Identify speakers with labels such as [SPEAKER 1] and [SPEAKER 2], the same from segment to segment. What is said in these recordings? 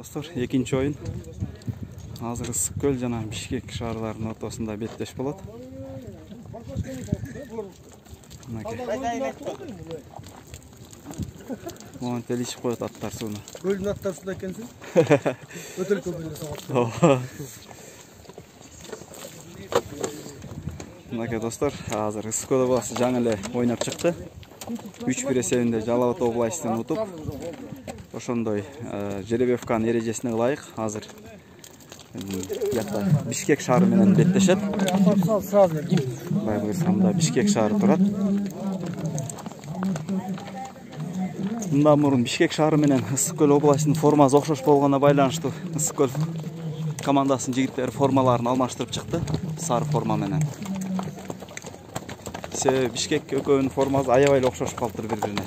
[SPEAKER 1] Dostlar, ekинчи oyun. Азыр Ысык-Көл жана Бишкек шаарларынын ортосунда беттеш болот. Монтел ичип коет аттар сууну.
[SPEAKER 2] Көлдүн аттары суда экенсиң. Өтөл көбүлө сагат.
[SPEAKER 1] Мынакей достор, азыр Ысык-Көл областы жаңы эле ойноп чыкты. 3-1 эсебинде Жалал Абад областын утуп, ошондой Жеребевканын эрежесине ылайык азыр Бишкек шаары менен беттешет. Бай буюрсам Бишкек шаары турат. Мындан мурун Бишкек шаары менен Ысык-Көл областынын формасы окшош болгонуна байланыштуу Ысык-Көл командасынын жигиттери формаларын алмаштырып чыкты, сары форма менен. Бишкек экөөнүн формасы аябай эле окшошуп калыптыр бири-бирине.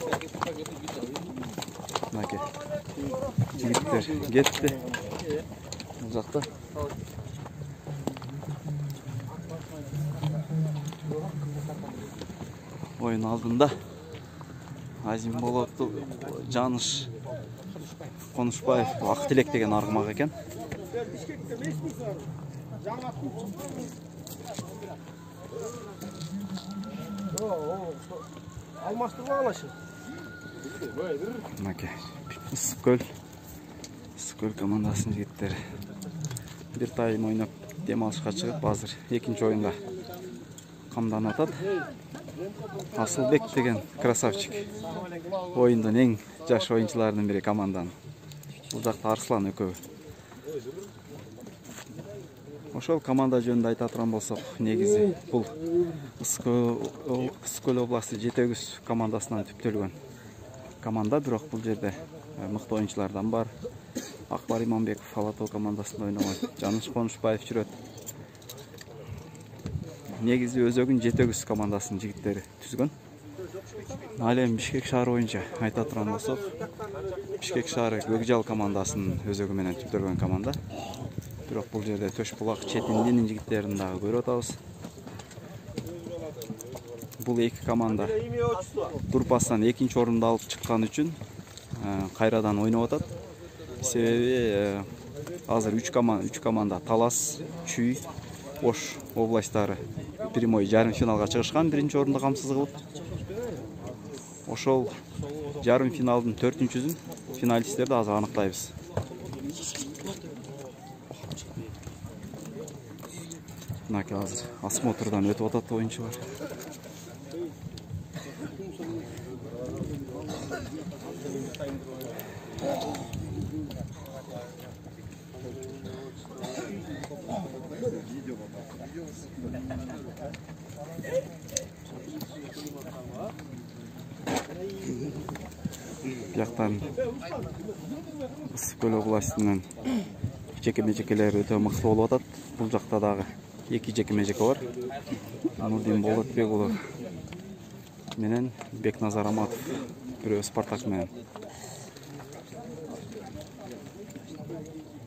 [SPEAKER 1] Мынакей жигиттер кетти. Бул жакта oyun алдында Азим Болотов, Жаныш Конушбаев, Актилек деген аргымак экен. Мынакей Ысык-Көл командасынын жигиттери бир тайм ойноп дем алышка чыгып, азыр экинчи оюнга камданып атат. Асылбек деген красавчик. Oyundun эң жаш оюнчуларынын бири команданын. Бул жакта Арслан экөө. Ошол команда жөнүндө айта турган болсок, негизи бул Ысык-Көл областы жетегүз командасынан түптөлгөн команда, бирок бул жерде мыкты оюнчулардан бар. Акбар Иманбеков Алатоо командасында ойногон, Жаныш Конушбаев жүрөт. Негизи өзөгүн жетегүз командасынын жигиттери түзгөн. Ал эми Бишкек шаары боюнча айта турган болсок, Бишкек шаары Көкжал командасынын өзөгү менен түптөлгөн команда. Бирок бул жерде Төш Булак Четиндинин жигиттерин дагы көрүп атабыз. Бул эки команда Турпастан экинчи орунду алып чыккан үчүн кайрадан ойноп атат. Себеби азыр 3 команда Талас, Чүй, Ош областары прямой жарым финалга чыгышкан, биринчи орунду камсыз кылып. Ошол жарым финалдын 4-чүсүн финалисттерди азыр аныктайбыз. Мынакей азыр осмотрдан өтүп атат оюнчулар. Бияктан Ысык-Көл областынын жекеме-жекелери өтө мыкты болуп атат. Бул жакта дагы эки жекеме-жеке бар. Нурдин Болотбек уулу менен Бекназар Аматов, бирөө Спартак менен.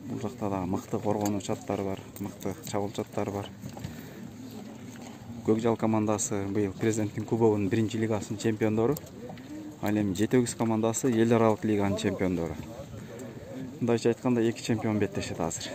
[SPEAKER 1] Бул жакта дагы мыкты коргонуч аттары бар, мыкты чабуулчу аттары бар. Көкжал командасы быйыл Президенттин кубогунун 1-лигасынын чемпиондору. Ал эми жетегүз командасы эл аралык лиганын чемпиондору. Мындайча айтканда эки чемпион беттешет азыр.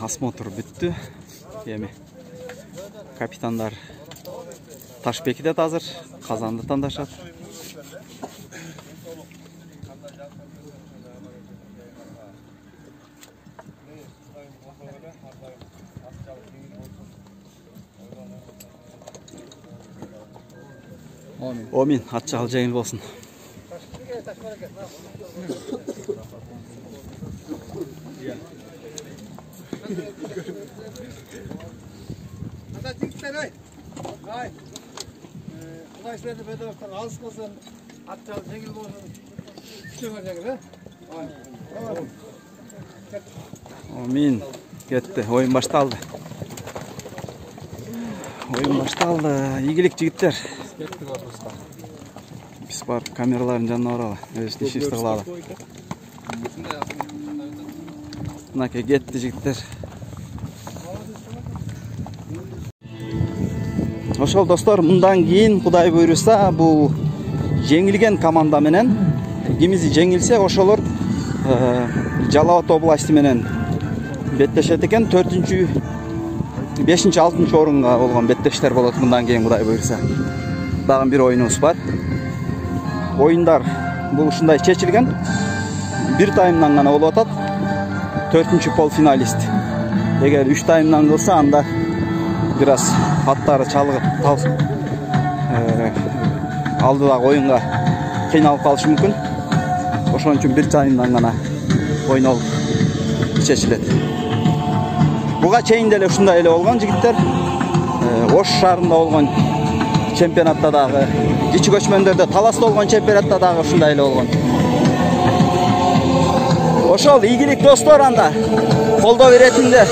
[SPEAKER 1] Осмотр бүттү. Эми капитандар Ташбекиде азыр Казанды тандашат. Омин, атчагыл жеңил болсун. Amin. Ketdi. Oyun baştaldı. Oyun baştaldı. İyilik jigitler. Biz barıp kameraların janına barалы. Özünü işi kılалы. Mынакей кетти жигиттер. Ошол достор, мындан кийин Кудай буйруса бул жеңилген команда менен кимизи жеңилсе ошолор Жалал Ат области менен беттешет экен. 4-5, 6 орунга болгон беттештер болот мындан кийин Кудай буйруса. Дагы бир оюнубуз бар. Оюндар бул ушундай чечилген. Bir таймдан гана болуп атат. 4-cü polfinalist. Eğer 3 tayımdan kılsa anda biraz hatları çalıp aldılar oyunga kıynalıp kalışı mümkün. Oşun için bir tayımdan gana oyun olup çeşiledi. Buga çeyin dele şunda ele olgan jigitler. Oş şarında olgan çempionatta dağı, Kiçi Göçmenderde Talas'ta olgan çempionatta dağı şunda ele olgan. Oşol iyilik dostlar anda. Kolda veretinde.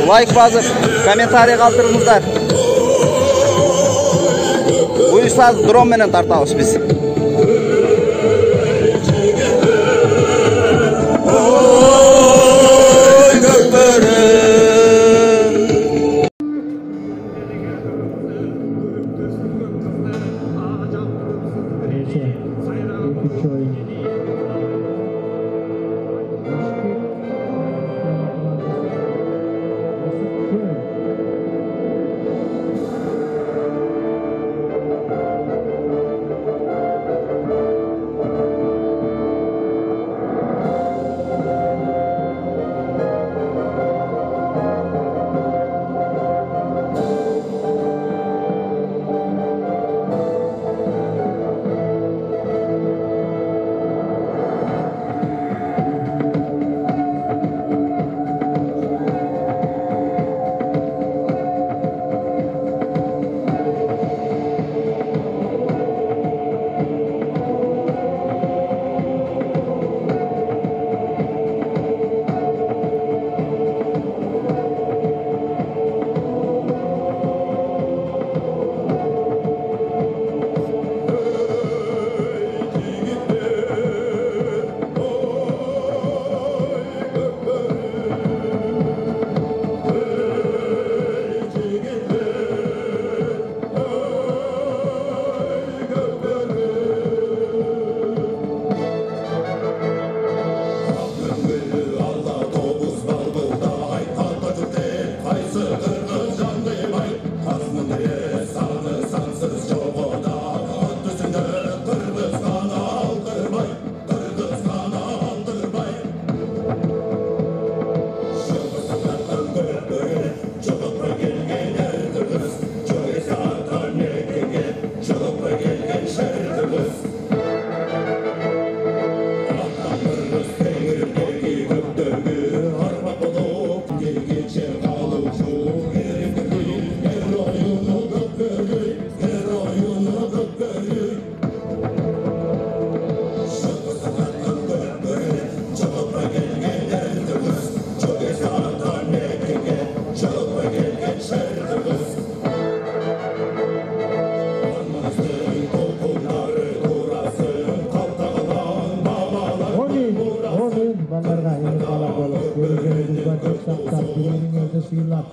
[SPEAKER 1] Like basıp, komentariye kaldırыңыздар. Buyursanız drone menen tartabız biz.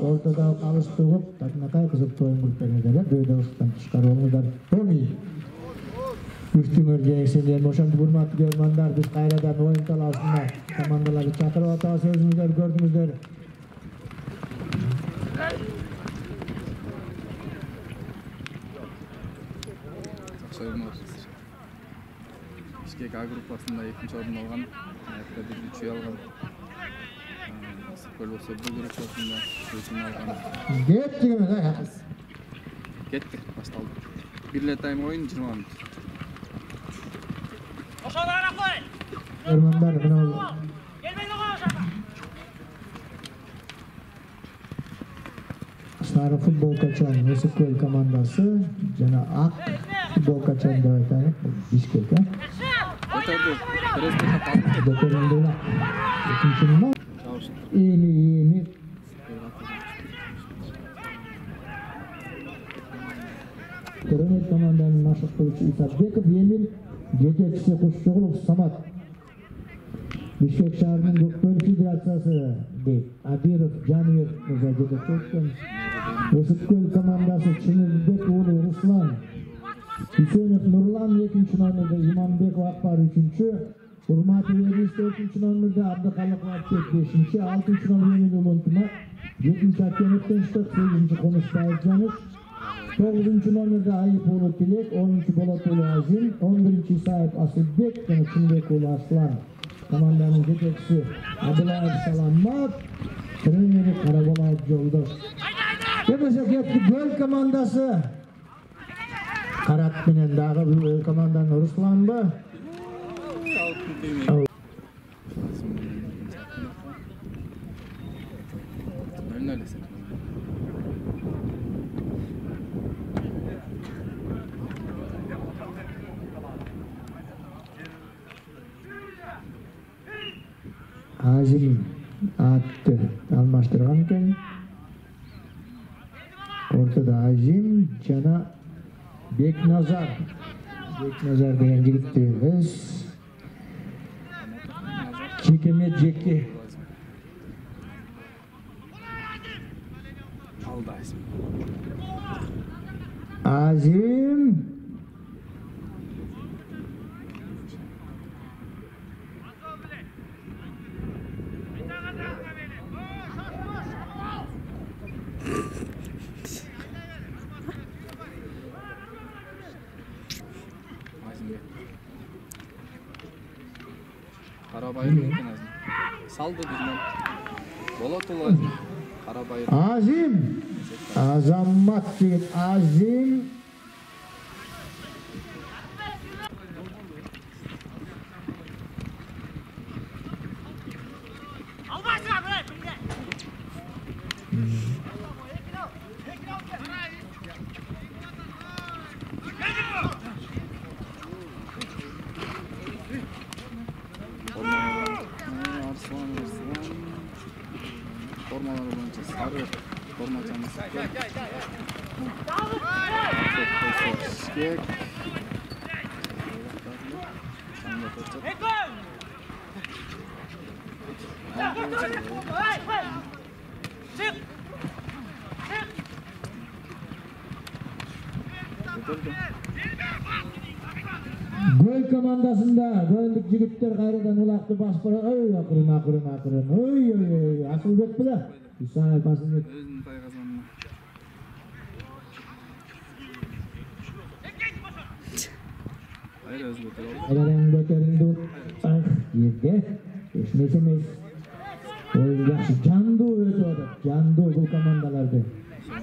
[SPEAKER 3] Ortada alıştırıp taknakay kızıp toyun gülpenedere dövdağısından çıkarılırlar. Tomi. Üstüngör jengsinden oşandı hurmatlı görmanlar biz kayradan oyun talasında komandaları çakırıp ata sözümüzler gördüğümüzler.
[SPEAKER 4] Bishkek A gruppasında 2-nji orun algan, hayatta 1-3 algan. Sıkol olsa bu gruppasında 3-nji algan.
[SPEAKER 3] Kettik mi ha?
[SPEAKER 4] Kettik, baştaldı. Birle time oyun 20 minut.
[SPEAKER 5] Oşalara koy.
[SPEAKER 3] Görmanlar bunu
[SPEAKER 5] Gelmeyin oğlum oşalara.
[SPEAKER 3] Sarı futbol kaçan Vesikol komandası jana ak futbol kaçan da tane Bishkek'e.
[SPEAKER 4] Ötürdü. Tereste kapattı.
[SPEAKER 3] Götürüldüler. İkinci İyi. Тренер команданын машыктоочу Исабеков Эмил, жетекчиси Кушчугулов Самат. Бишкек шаарынын Көкбөл федерациясы дейт. Абиров Жаныбек мырза жетекчи өткөн. Өсүпкөл командасы Чыныбек уулу Руслан. Hüseyinov Nurlan 2-nji номерде, Иманбеков Акбар 3-nji, Урматов Эрис 4-nji номерде, Абдыкалыков Апбек 5-nji, 6-nji номер Эмил Улунтумак, 7-nji Акенов Тынчтык, 8-nji Конушбаев Жаныш, 9-nji номерде Айып уулу Тилек, 10-nji Болот уулу Азим, 11-nji Исаев Асылбек жана Чынбек уулу Аслан. Команданын жетекчиси Абдылаев Саламат, тренери Карабалаев Жолдош. Кемесе кетти Гөл командасы. Карат менен дагы команданын Русланбы. Azim attı. Almaştırgan eкен. Ortada Azim жана Beknazar. Beknazar деген жигиттерибиz. Çekeme Jeki. Azim.
[SPEAKER 4] Карабайыр экен Азим. Салды bizden. Болот уулу Азим. Карабайыр.
[SPEAKER 3] Azim. Azammat жигит Azim.
[SPEAKER 5] Albaşına bre.
[SPEAKER 4] Formaları boyunca sarı forma çaması. Şişkek.
[SPEAKER 3] Göl komandasında Göl'dük jigitler kayradan ulaktı basbara. Oy akırın. Oy. Asılbek bile. İsa'ya basın et.
[SPEAKER 4] Özünün taygazanına. Hayır özgürtür oldu.
[SPEAKER 3] Eladan göterildi. Yerde. Eşmesemez. Oyun yaxşı. Candu ötü oda. Candu bu komandalarda.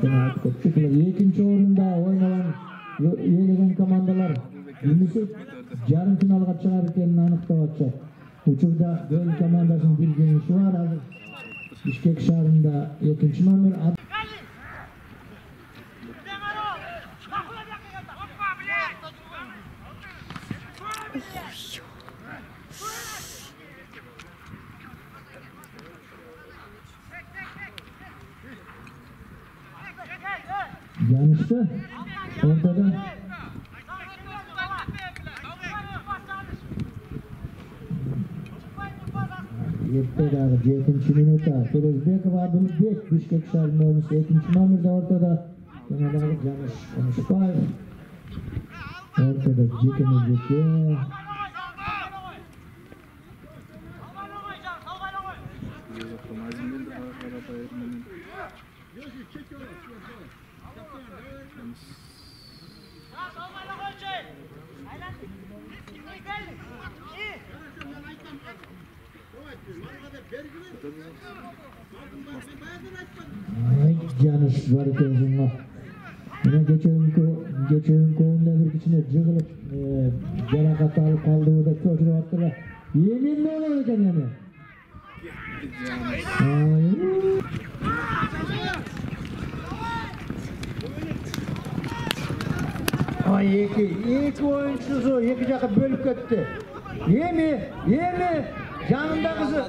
[SPEAKER 3] Sena köpçükler. 2-nji orunda oynanan yelegen komandalar. Birisi yarım finalga çıkar ekenini anıktap atacak. Uçurda Göl komandasının bir jеңишi var. Hazır Bişkek şahrında 2-nji номер. Yanıştı. Ortada. Yette dağı 7-nji minuta. Terezbekov Abdulbek Bişkek şahrının oyuncusu 2-nji номерде ortada. Yanadağı Janış Onuşbayev. Ortada Jekeme Jeke. Ay Janış var ekensiňler. Mine geçen koyunda bir kişine jığılıp jarakat alıp kaldığı da köşürüp attılar. Yemin ne oluyor eken yani? Ay iki oyuncusu iki jaka bölüp ketdi. Yemi janında kızı.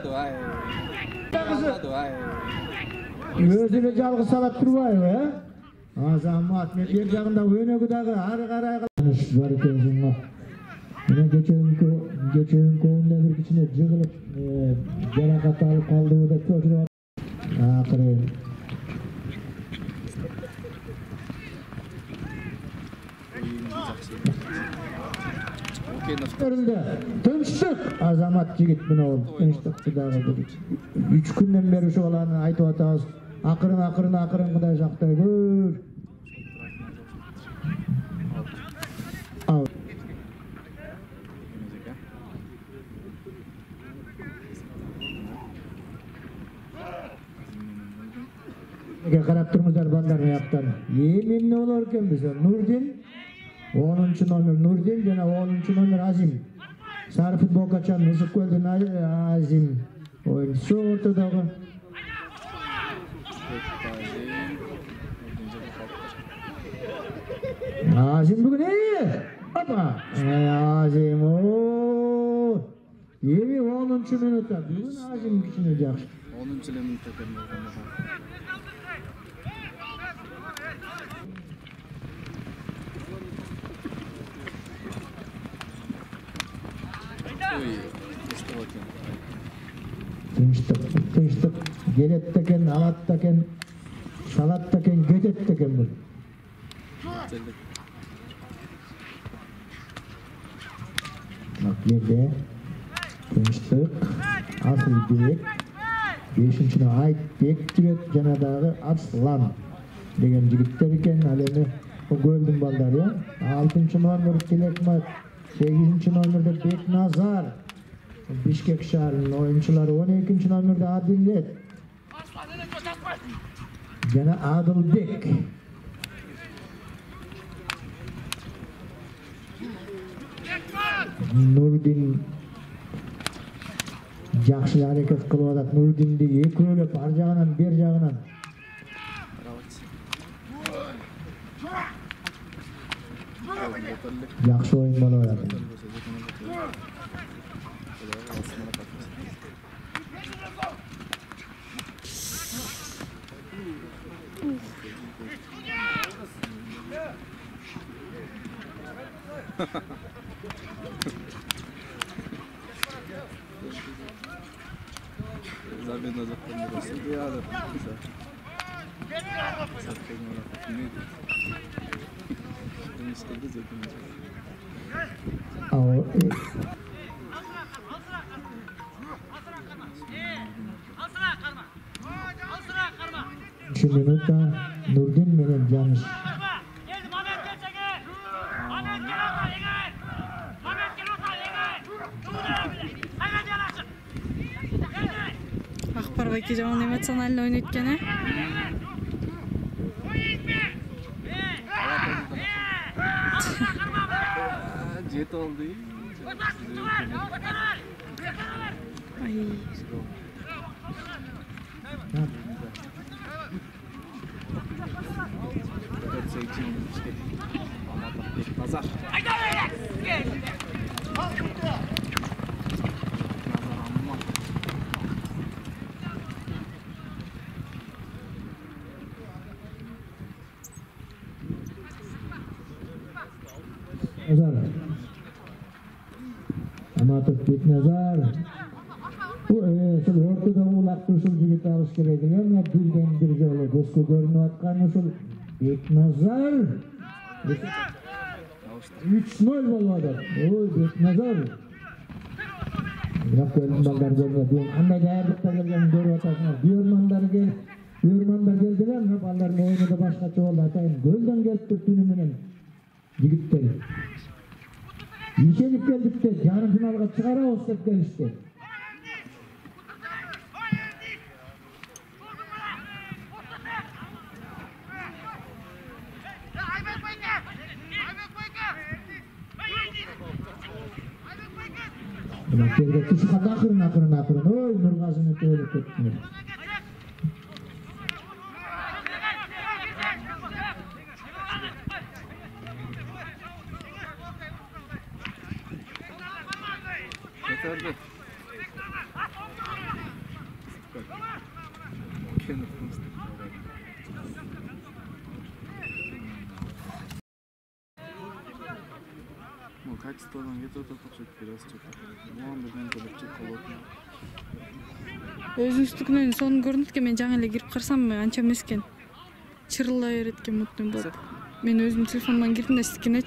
[SPEAKER 3] Özüne jalgız salat turbayбы, Azamat men bir jagында önögü dagı ары карай бар экенсиң. Мына кечеүнкү oyunda bir кичине жыгылып жаракат алып калдыбы деп көчүрүп акыры Тынчтык Азамат жигит мына ол тынчтыкты дагы 3 күндөн бери ошо баланы айтып атабыз. Акырын Кудай жактай көр. Карап турмуздар балдар аяктан. Эмне болор экен биз? Нурдин 10 номер Нурдин жана 10 номер Азим. Сары футболкачан Мысык көлдүн Азим. Oyuncu ortadagı. Azim bugün iyi. Hoppa. Azim o. 10 minutta. Bugün Azim kişine jakşı.
[SPEAKER 4] 10 minutta kelmedi.
[SPEAKER 3] Tınçtık. Gelet teken, alat teken, salat teken, getet teken bu. Bak yerde tınçtık, asıl bek, 5-çini ait bek türet janadağı Arslan degen jigitler eken, alemi o göldün ballar ya. 6 номер Телекмат, 8 номерде Бекназар. Bişkek şehrinin oyuncuları 12. номерде Adillet. Jana Adilbek. Nurdin jakşı hareket kılıp atat. Nurdin'di ekölep ar jagынан ber jagынан. Jakşı oyun bolop atat.
[SPEAKER 4] Zaten azaptan burası bir adam. Şu minuta Nurdin menen Camış.
[SPEAKER 6] Akbar Baki Jamal emotsionalni o'yin o'tgani.
[SPEAKER 4] Jet oldu.
[SPEAKER 6] Ay.
[SPEAKER 4] Nazar.
[SPEAKER 3] Nazar. Amatov Beknazar. Bu şol ortada ulak usul jigit alış kerek ekan. Bilgen bir jolu gözgө görünüp atkан usul Beknazar. 3-0 boldu. Oy Beknazar. Biroq ballar gelmedi. Qanday daýarlykta kelgen görüp atasыңар. Buyurmanlar geldiler mi? Balların oyunu da başkaça oldu. Atayın gölden gelip tünü menen jigitler. Yişenip geldik de yarım finalga çıkarabız dep gelişti. Buna kelge tuşkanda akırın. Oy Nurgazını töylüp kettiler.
[SPEAKER 4] Yeterli. качестводан кетип атат окшойт бираз чөп. Муун берген келипчек болот.
[SPEAKER 6] Өзүнүздүкүнөн сонун көрүнүп экен, мен жаңы эле кирип карасам анча эмес экен. Чырылдай берет экен мутун болуп. Мен өзүмдүн телефонуман кирдим да сиздикине.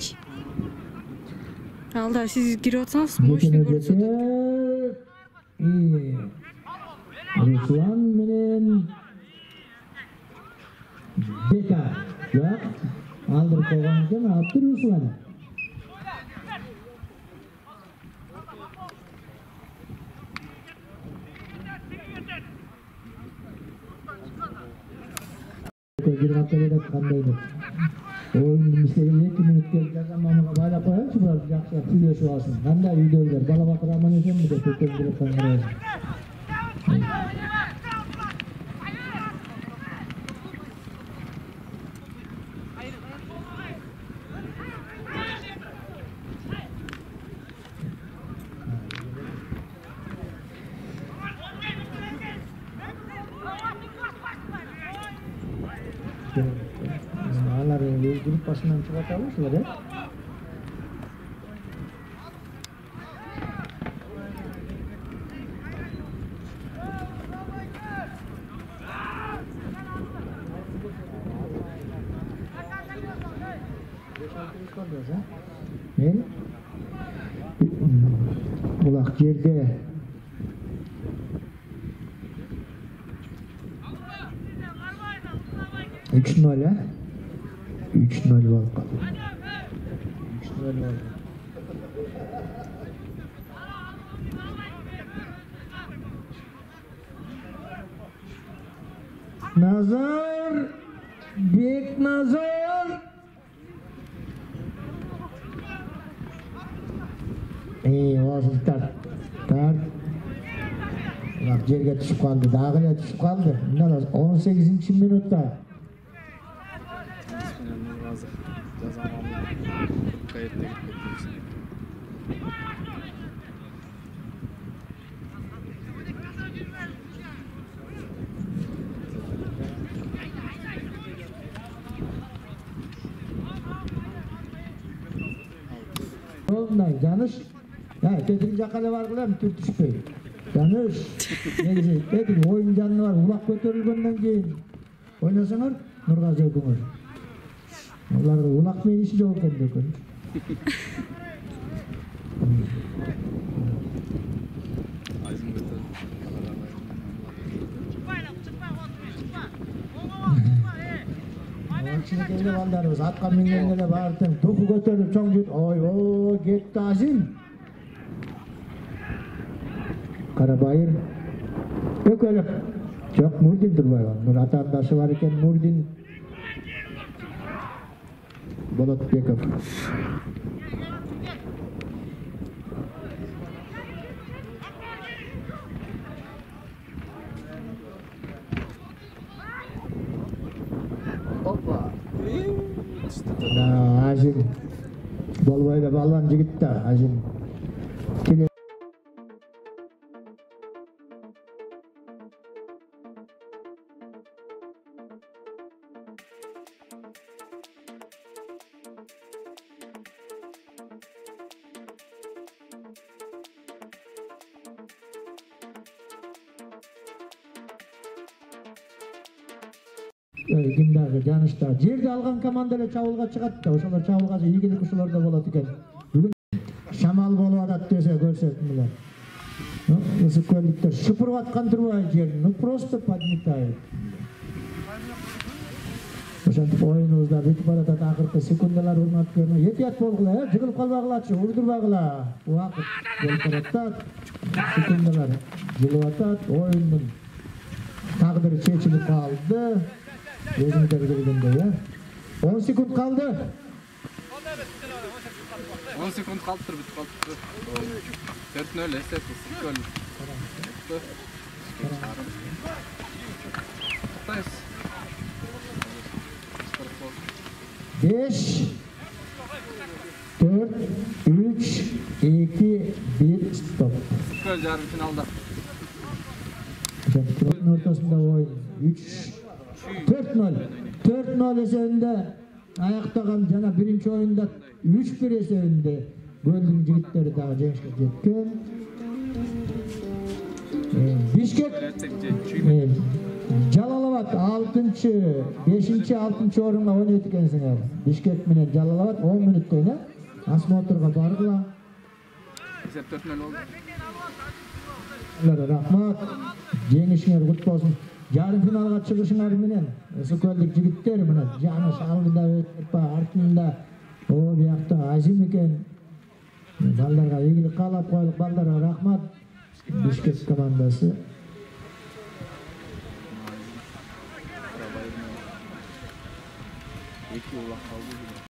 [SPEAKER 6] Алда сиз кирип атсаңыз мощный көрүнүп атат.
[SPEAKER 3] Руслан менен Бека. Жок. Алдырып койгон экен, алыптыр Руслан. Кандайдыр. Oyun istediğin 2 minut gelip zamanına bayla koyalım, biraz yakışık tüylesi olsun. Kanda videolar, bala bakır aman esen mi de kötü bir kanırız. Grup başından çıkartalımsınlar ya. Men bulak yerde 3-0 ya. 3-0 var. 3-0 var. Nazar, Bek Nazar. Olsun tart. Bak yerge düşüp kaldı, dağıya düşüp kaldı. 18. minutta. Olmay Canış. Ya tekin jakale var kılam Türk düşpey. Canış. Negisi tekin oyun canlı var. Ulak kötörülgönden keyin oynasaňar Nurgazy öküňür. Onlar ulak men işi jok eкен ökün. Çinekende baldarыбыз atка mingenlere bartın. Topu götürüp çoň jut. Oy, ketdi Azim. Karabayır ökölüp. Çok Murdin durbaygan. Nur atandaşı var eken Murdin Bolotbekov. Hoppa. Azim. Bolbayda ballan jigit da Azim. Kimdagi Janışta жерди алган команда эле чабуулга чыгат да, ошолор чабуулга ийгилик ушуларда болот экен. Бүгүн шамал болуп атат десе көрсөтмөлөр. Ысык көлүктөр шыпырып аткан турбай жерди, просто подметает. Ошентип оюнубузда бүтүп баратат, акыркы секундалар урмат көрмөй. Этият болгула, жыгылып калбагылачы, урдурбагыла. Убакыт болуп атат. Секундалар жылып атат, оюндун тагдыры чечилип калды. Özümüzde bildiğinde ya. 10 sekund kaldı.
[SPEAKER 4] 10 sekund kaldı, bitip kaldı. 4-0 esep,
[SPEAKER 3] 5 4 3 2 1 stop.
[SPEAKER 4] Göl yarı finalda.
[SPEAKER 3] Turun ortasında oyun. 4-0 eserinde ayaktagan jana birinci oyunda 3-1 eserinde gol жигиттери дагы жеңишке жеткен. Бишкек Жалалабад 6-5-6 орунга ойнойт экенсиңер. Бишкек менен Жалалабад 10 мүнөттө эле осмотрга бардыла.
[SPEAKER 4] Есеп 4-0 болду.
[SPEAKER 3] Рахмат. Жеңишиңер кут болсун. Жарым финалга чыгышыңар менен Соколдук жигиттер мына Жаныш алдында өтүп артында биякта Азим экен. Балдарга ийгилик каалап коелук. Балдарга рахмат. Бишкек командасы.
[SPEAKER 4] Екі улақ қалды.